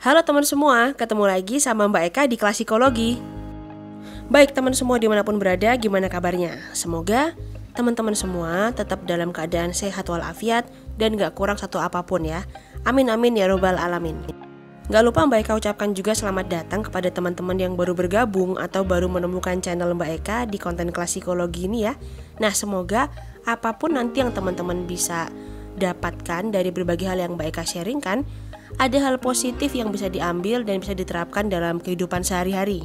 Halo teman semua, ketemu lagi sama Mbak Eka di kelas psikologi. Baik teman semua dimanapun berada, gimana kabarnya? Semoga teman-teman semua tetap dalam keadaan sehat walafiat dan gak kurang satu apapun ya. Amin amin ya robbal alamin. Gak lupa Mbak Eka ucapkan juga selamat datang kepada teman-teman yang baru bergabung atau baru menemukan channel Mbak Eka di konten kelas psikologi ini ya. Nah semoga apapun nanti yang teman-teman bisa dapatkan dari berbagai hal yang Mbak Eka sharingkan, ada hal positif yang bisa diambil dan bisa diterapkan dalam kehidupan sehari-hari.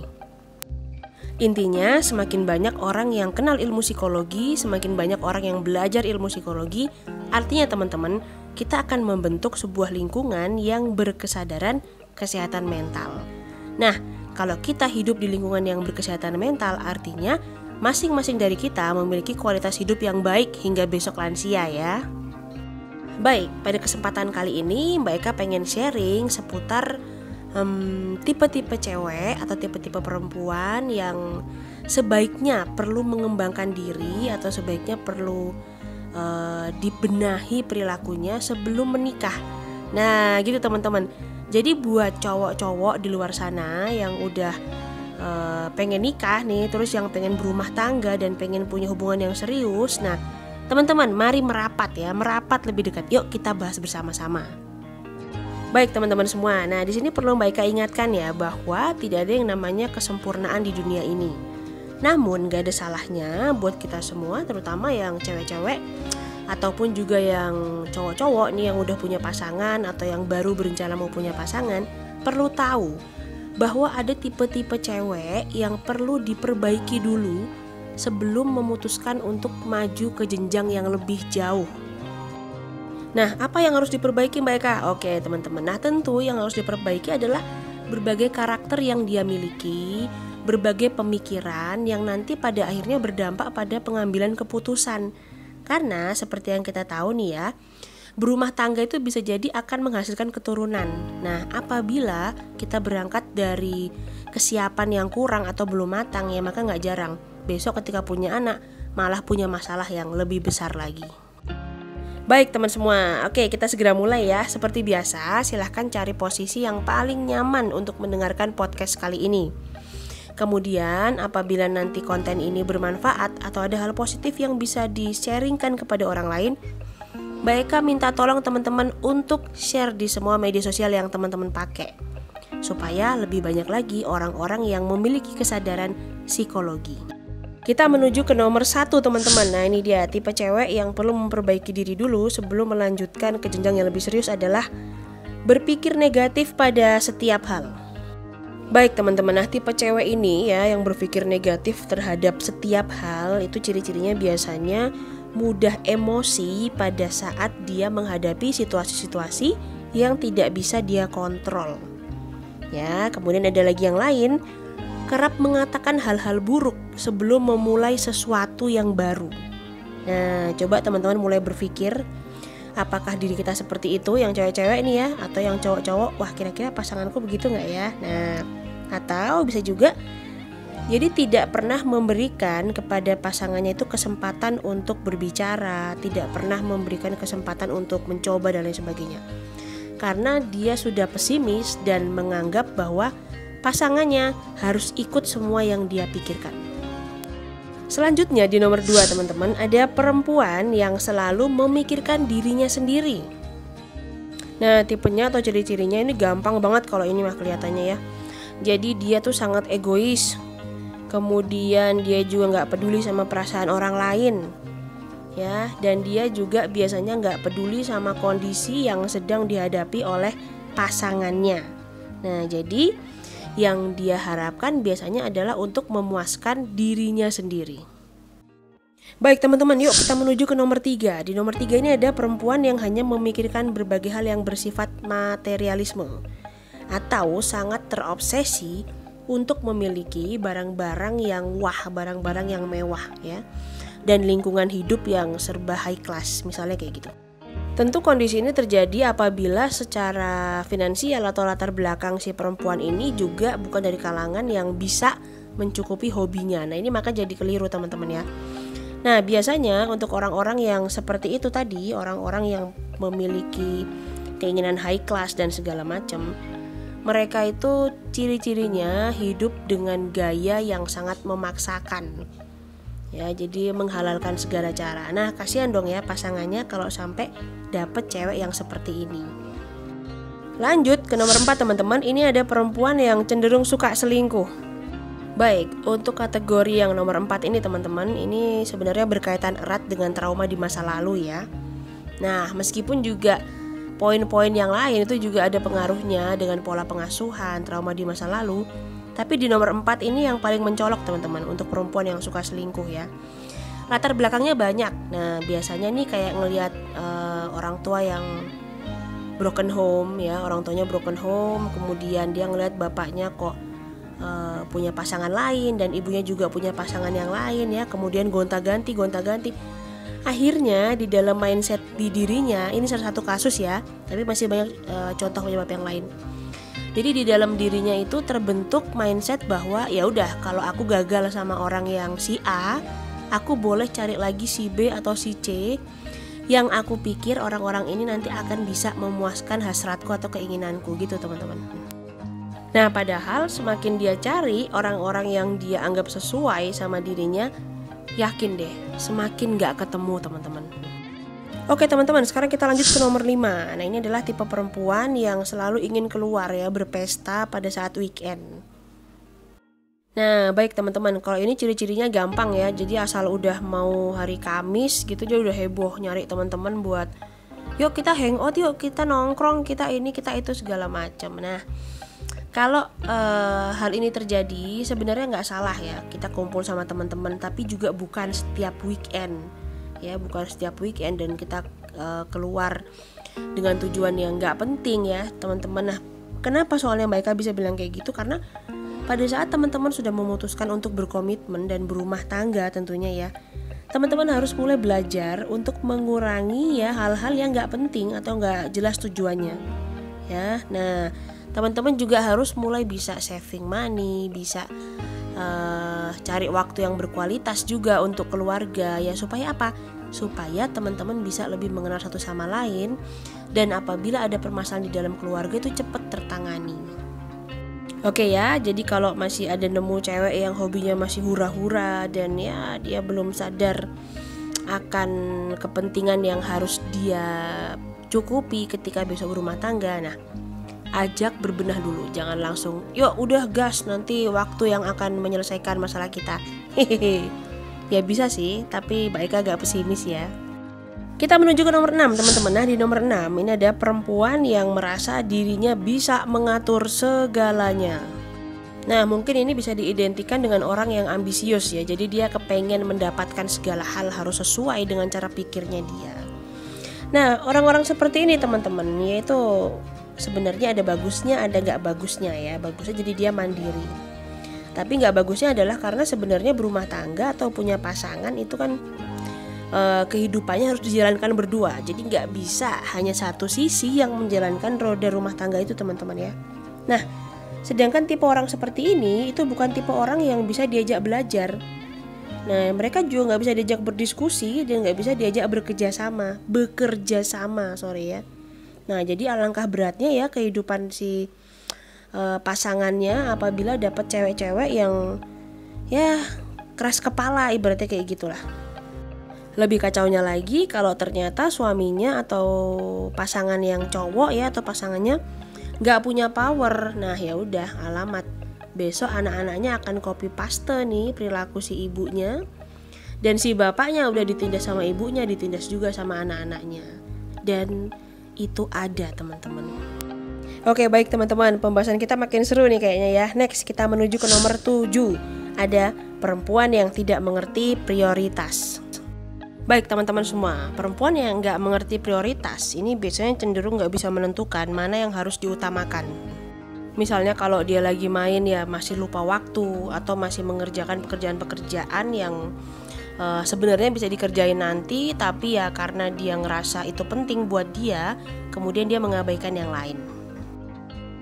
Intinya, semakin banyak orang yang kenal ilmu psikologi, semakin banyak orang yang belajar ilmu psikologi, artinya teman-teman, kita akan membentuk sebuah lingkungan yang berkesadaran kesehatan mental. Nah, kalau kita hidup di lingkungan yang berkesehatan mental, artinya masing-masing dari kita memiliki kualitas hidup yang baik hingga besok lansia ya. Baik, pada kesempatan kali ini Mbak Eka pengen sharing seputar tipe-tipe cewek atau tipe-tipe perempuan yang sebaiknya perlu mengembangkan diri atau sebaiknya perlu dibenahi perilakunya sebelum menikah. Nah gitu teman-teman. Jadi buat cowok-cowok di luar sana yang udah pengen nikah nih, terus yang pengen berumah tangga dan pengen punya hubungan yang serius, nah teman-teman, mari merapat lebih dekat. Yuk kita bahas bersama-sama. Baik teman-teman semua, nah di sini perlu Mbak Eka ingatkan ya bahwa tidak ada yang namanya kesempurnaan di dunia ini. Namun gak ada salahnya buat kita semua, terutama yang cewek-cewek ataupun juga yang cowok-cowok nih yang udah punya pasangan atau yang baru berencana mau punya pasangan, perlu tahu bahwa ada tipe-tipe cewek yang perlu diperbaiki dulu sebelum memutuskan untuk maju ke jenjang yang lebih jauh. Nah, apa yang harus diperbaiki Mbak Eka? Oke teman-teman, nah tentu yang harus diperbaiki adalah berbagai karakter yang dia miliki, berbagai pemikiran yang nanti pada akhirnya berdampak pada pengambilan keputusan. Karena seperti yang kita tahu nih ya, berumah tangga itu bisa jadi akan menghasilkan keturunan. Nah, apabila kita berangkat dari kesiapan yang kurang atau belum matang ya, maka gak jarang besok ketika punya anak malah punya masalah yang lebih besar lagi. Baik teman semua, oke kita segera mulai ya. Seperti biasa, silahkan cari posisi yang paling nyaman untuk mendengarkan podcast kali ini. Kemudian apabila nanti konten ini bermanfaat atau ada hal positif yang bisa di-sharingkan kepada orang lain, Mbak Eka minta tolong teman-teman untuk share di semua media sosial yang teman-teman pakai, supaya lebih banyak lagi orang-orang yang memiliki kesadaran psikologi. Kita menuju ke nomor 1 teman-teman. Nah ini dia tipe cewek yang perlu memperbaiki diri dulu sebelum melanjutkan ke jenjang yang lebih serius adalah berpikir negatif pada setiap hal. Baik teman-teman, nah tipe cewek ini ya yang berpikir negatif terhadap setiap hal itu ciri-cirinya biasanya mudah emosi pada saat dia menghadapi situasi-situasi yang tidak bisa dia kontrol. Ya, kemudian ada lagi yang lain, kerap mengatakan hal-hal buruk sebelum memulai sesuatu yang baru. Nah, coba teman-teman mulai berpikir, apakah diri kita seperti itu yang cewek-cewek ini ya, atau yang cowok-cowok, wah kira-kira pasanganku begitu gak ya? Nah, atau bisa juga jadi tidak pernah memberikan kepada pasangannya itu kesempatan untuk berbicara, tidak pernah memberikan kesempatan untuk mencoba dan lain sebagainya. Karena dia sudah pesimis dan menganggap bahwa pasangannya harus ikut semua yang dia pikirkan. Selanjutnya di nomor 2 teman-teman, ada perempuan yang selalu memikirkan dirinya sendiri. Nah tipenya atau ciri-cirinya ini gampang banget kalau ini mah kelihatannya ya. Jadi dia tuh sangat egois. Kemudian dia juga gak peduli sama perasaan orang lain ya. Dan dia juga biasanya gak peduli sama kondisi yang sedang dihadapi oleh pasangannya. Nah jadi yang dia harapkan biasanya adalah untuk memuaskan dirinya sendiri. Baik teman-teman, yuk kita menuju ke nomor 3. Di nomor 3 ini ada perempuan yang hanya memikirkan berbagai hal yang bersifat materialisme atau sangat terobsesi untuk memiliki barang-barang yang barang-barang yang mewah ya, dan lingkungan hidup yang serba high class misalnya kayak gitu. Tentu kondisi ini terjadi apabila secara finansial atau latar belakang si perempuan ini juga bukan dari kalangan yang bisa mencukupi hobinya. Nah ini maka jadi keliru teman-teman ya. Nah biasanya untuk orang-orang yang seperti itu tadi, orang-orang yang memiliki keinginan high class dan segala macam, mereka itu ciri-cirinya hidup dengan gaya yang sangat memaksakan. Ya, jadi menghalalkan segala cara. Nah, kasihan dong ya pasangannya kalau sampai dapet cewek yang seperti ini. Lanjut ke nomor 4 teman-teman. Ini ada perempuan yang cenderung suka selingkuh. Baik, untuk kategori yang nomor 4 ini teman-teman, ini sebenarnya berkaitan erat dengan trauma di masa lalu ya. Nah, meskipun juga poin-poin yang lain itu juga ada pengaruhnya dengan pola pengasuhan, trauma di masa lalu, tapi di nomor 4 ini yang paling mencolok teman-teman untuk perempuan yang suka selingkuh ya. Latar belakangnya banyak. Nah, biasanya nih kayak ngelihat orang tua yang broken home ya, orang tuanya broken home, kemudian dia ngelihat bapaknya kok punya pasangan lain dan ibunya juga punya pasangan yang lain ya, kemudian gonta-ganti. Akhirnya di dalam mindset di dirinya, ini salah satu kasus ya, tapi masih banyak contoh penyebab yang lain. Jadi di dalam dirinya itu terbentuk mindset bahwa ya udah, kalau aku gagal sama orang yang si A, aku boleh cari lagi si B atau si C yang aku pikir orang-orang ini nanti akan bisa memuaskan hasratku atau keinginanku gitu teman-teman. Nah, padahal semakin dia cari orang-orang yang dia anggap sesuai sama dirinya, yakin deh semakin gak ketemu teman-teman. Oke teman-teman, sekarang kita lanjut ke nomor 5. Nah, ini adalah tipe perempuan yang selalu ingin keluar ya, berpesta pada saat weekend. Nah, baik teman-teman, kalau ini ciri-cirinya gampang ya. Jadi asal udah mau hari Kamis gitu, dia udah heboh nyari teman-teman buat yuk kita hangout, yuk kita nongkrong, kita ini, kita itu segala macam. Nah, kalau hal ini terjadi sebenarnya nggak salah ya, kita kumpul sama teman-teman, tapi juga bukan setiap weekend ya, bukan setiap weekend dan kita keluar dengan tujuan yang nggak penting ya teman-teman. Nah, kenapa soalnya Mbak Eka bisa bilang kayak gitu? Karena pada saat teman-teman sudah memutuskan untuk berkomitmen dan berumah tangga tentunya ya, teman-teman harus mulai belajar untuk mengurangi ya hal-hal yang nggak penting atau nggak jelas tujuannya ya. Nah, teman-teman juga harus mulai bisa saving money, bisa cari waktu yang berkualitas juga untuk keluarga ya. Supaya apa? Supaya teman-teman bisa lebih mengenal satu sama lain, dan apabila ada permasalahan di dalam keluarga itu cepat tertangani. Oke ya, jadi kalau masih ada nemu cewek yang hobinya masih hura-hura dan ya dia belum sadar akan kepentingan yang harus dia cukupi ketika besok berumah tangga, nah ajak berbenah dulu, jangan langsung yuk udah gas nanti waktu yang akan menyelesaikan masalah kita. Hehehe. Ya bisa sih, tapi Mbak Eka agak pesimis ya. Kita menuju ke nomor 6 teman-teman. Nah, di nomor 6 ini ada perempuan yang merasa dirinya bisa mengatur segalanya. Nah, mungkin ini bisa diidentikan dengan orang yang ambisius ya. Jadi dia kepengen mendapatkan segala hal harus sesuai dengan cara pikirnya dia. Nah, orang-orang seperti ini teman-teman, yaitu sebenarnya ada bagusnya, ada gak bagusnya ya. Bagusnya jadi dia mandiri. Tapi gak bagusnya adalah karena sebenarnya berumah tangga atau punya pasangan itu kan kehidupannya harus dijalankan berdua. Jadi gak bisa hanya satu sisi yang menjalankan roda rumah tangga itu teman-teman ya. Nah, sedangkan tipe orang seperti ini itu bukan tipe orang yang bisa diajak belajar. Nah, mereka juga gak bisa diajak berdiskusi dan gak bisa diajak bekerja sama. Nah, jadi alangkah beratnya ya kehidupan si pasangannya apabila dapat cewek-cewek yang ya keras kepala, ibaratnya kayak gitulah. Lebih kacaunya lagi kalau ternyata suaminya atau pasangan yang cowok ya, atau pasangannya nggak punya power. Nah, ya udah alamat. Besok anak-anaknya akan copy paste nih perilaku si ibunya, dan si bapaknya udah ditindas sama ibunya, ditindas juga sama anak-anaknya. Dan itu ada teman-teman. Oke, baik teman-teman, pembahasan kita makin seru nih kayaknya ya. Next kita menuju ke nomor 7. Ada perempuan yang tidak mengerti prioritas. Baik teman-teman semua, perempuan yang gak mengerti prioritas ini biasanya cenderung gak bisa menentukan mana yang harus diutamakan. Misalnya kalau dia lagi main ya masih lupa waktu, atau masih mengerjakan pekerjaan-pekerjaan yang sebenarnya bisa dikerjain nanti, tapi ya karena dia ngerasa itu penting buat dia, kemudian dia mengabaikan yang lain.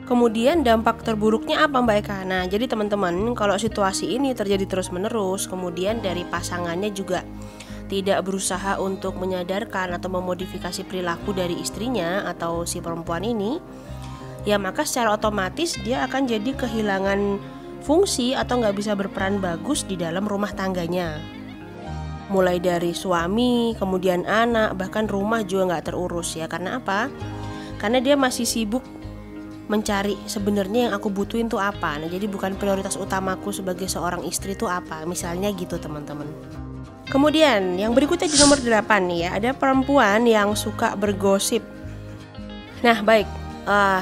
Kemudian dampak terburuknya apa Mbak Eka? Nah, jadi teman-teman, kalau situasi ini terjadi terus-menerus, kemudian dari pasangannya juga tidak berusaha untuk menyadarkan atau memodifikasi perilaku dari istrinya atau si perempuan ini, ya maka secara otomatis dia akan jadi kehilangan fungsi atau nggak bisa berperan bagus di dalam rumah tangganya. Mulai dari suami, kemudian anak, bahkan rumah juga nggak terurus ya. Karena apa? Karena dia masih sibuk mencari sebenarnya yang aku butuhin tuh apa. Nah, jadi bukan prioritas utamaku sebagai seorang istri tuh apa. Misalnya gitu teman-teman. Kemudian yang berikutnya di nomor 8 nih ya, ada perempuan yang suka bergosip. Nah baik,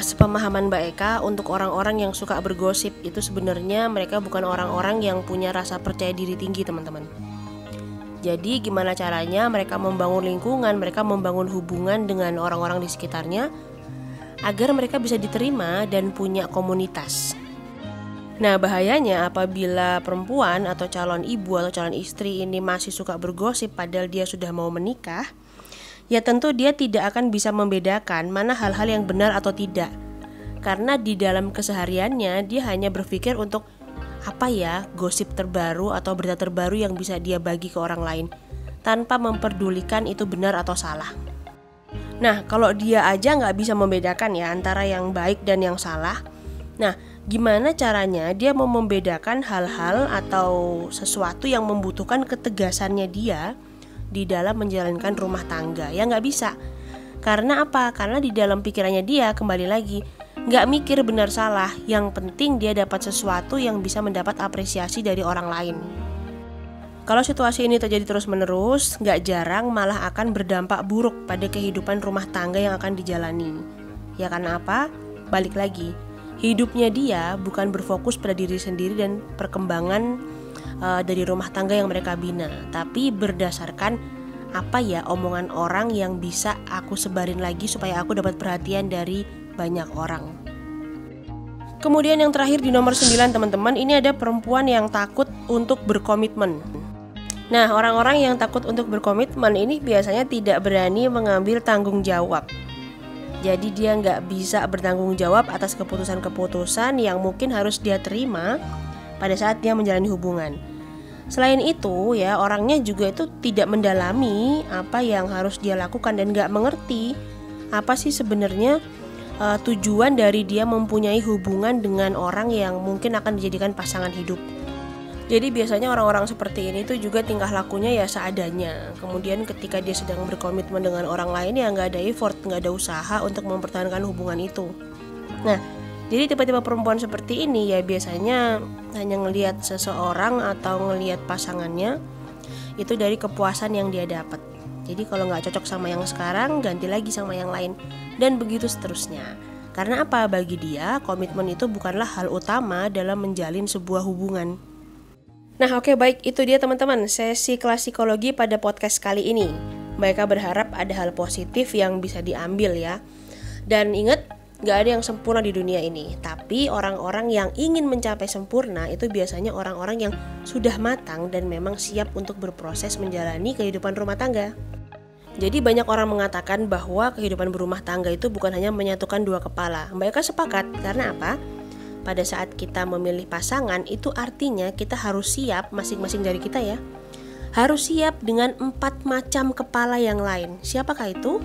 sepemahaman Mbak Eka, untuk orang-orang yang suka bergosip itu sebenarnya mereka bukan orang-orang yang punya rasa percaya diri tinggi teman-teman. Jadi gimana caranya mereka membangun lingkungan, mereka membangun hubungan dengan orang-orang di sekitarnya agar mereka bisa diterima dan punya komunitas. Nah bahayanya apabila perempuan atau calon ibu atau calon istri ini masih suka bergosip padahal dia sudah mau menikah, ya tentu dia tidak akan bisa membedakan mana hal-hal yang benar atau tidak. Karena di dalam kesehariannya dia hanya berpikir untuk apa ya gosip terbaru atau berita terbaru yang bisa dia bagi ke orang lain, tanpa memperdulikan itu benar atau salah. Nah kalau dia aja nggak bisa membedakan ya antara yang baik dan yang salah, nah gimana caranya dia mau membedakan hal-hal atau sesuatu yang membutuhkan ketegasannya dia di dalam menjalankan rumah tangga? Ya nggak bisa. Karena apa? Karena di dalam pikirannya dia kembali lagi nggak mikir benar salah, yang penting dia dapat sesuatu yang bisa mendapat apresiasi dari orang lain. Kalau situasi ini terjadi terus-menerus, nggak jarang malah akan berdampak buruk pada kehidupan rumah tangga yang akan dijalani. Ya karena apa? Balik lagi, hidupnya dia bukan berfokus pada diri sendiri dan perkembangan dari rumah tangga yang mereka bina, tapi berdasarkan apa ya omongan orang yang bisa aku sebarin lagi supaya aku dapat perhatian dari banyak orang. Kemudian yang terakhir di nomor 9 teman-teman, ini ada perempuan yang takut untuk berkomitmen. Nah orang-orang yang takut untuk berkomitmen ini biasanya tidak berani mengambil tanggung jawab. Jadi dia nggak bisa bertanggung jawab atas keputusan-keputusan yang mungkin harus dia terima pada saat dia menjalani hubungan. Selain itu ya orangnya juga itu tidak mendalami apa yang harus dia lakukan dan nggak mengerti apa sih sebenarnya tujuan dari dia mempunyai hubungan dengan orang yang mungkin akan dijadikan pasangan hidup. Jadi biasanya orang-orang seperti ini tuh juga tingkah lakunya ya seadanya. Kemudian ketika dia sedang berkomitmen dengan orang lain ya nggak ada effort, nggak ada usaha untuk mempertahankan hubungan itu. Nah jadi tipe-tipe perempuan seperti ini ya biasanya hanya ngelihat seseorang atau ngelihat pasangannya itu dari kepuasan yang dia dapat. Jadi kalau nggak cocok sama yang sekarang, ganti lagi sama yang lain, dan begitu seterusnya. Karena apa? Bagi dia komitmen itu bukanlah hal utama dalam menjalin sebuah hubungan. Nah oke, baik, itu dia teman-teman sesi kelas psikologi pada podcast kali ini. Mereka berharap ada hal positif yang bisa diambil ya. Dan ingat, gak ada yang sempurna di dunia ini. Tapi orang-orang yang ingin mencapai sempurna itu biasanya orang-orang yang sudah matang dan memang siap untuk berproses menjalani kehidupan rumah tangga. Jadi banyak orang mengatakan bahwa kehidupan berumah tangga itu bukan hanya menyatukan dua kepala. Mereka sepakat, karena apa? Pada saat kita memilih pasangan itu artinya kita harus siap, masing-masing dari kita ya, harus siap dengan 4 macam kepala yang lain. Siapakah itu?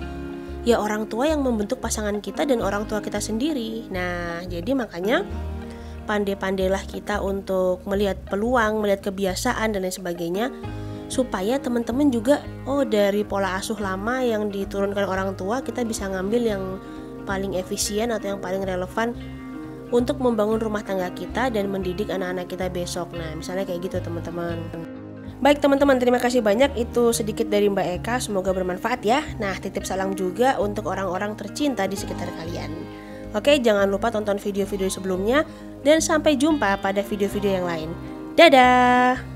Ya orang tua yang membentuk pasangan kita dan orang tua kita sendiri. Nah jadi makanya pandai-pandailah kita untuk melihat peluang, melihat kebiasaan dan lain sebagainya, supaya teman-teman juga dari pola asuh lama yang diturunkan orang tua kita bisa ngambil yang paling efisien atau yang paling relevan untuk membangun rumah tangga kita dan mendidik anak-anak kita besok. Nah misalnya kayak gitu teman-teman. Baik teman-teman, terima kasih banyak, itu sedikit dari Mbak Eka, semoga bermanfaat ya. Nah titip salam juga untuk orang-orang tercinta di sekitar kalian. Oke, jangan lupa tonton video-video sebelumnya dan sampai jumpa pada video-video yang lain. Dadah.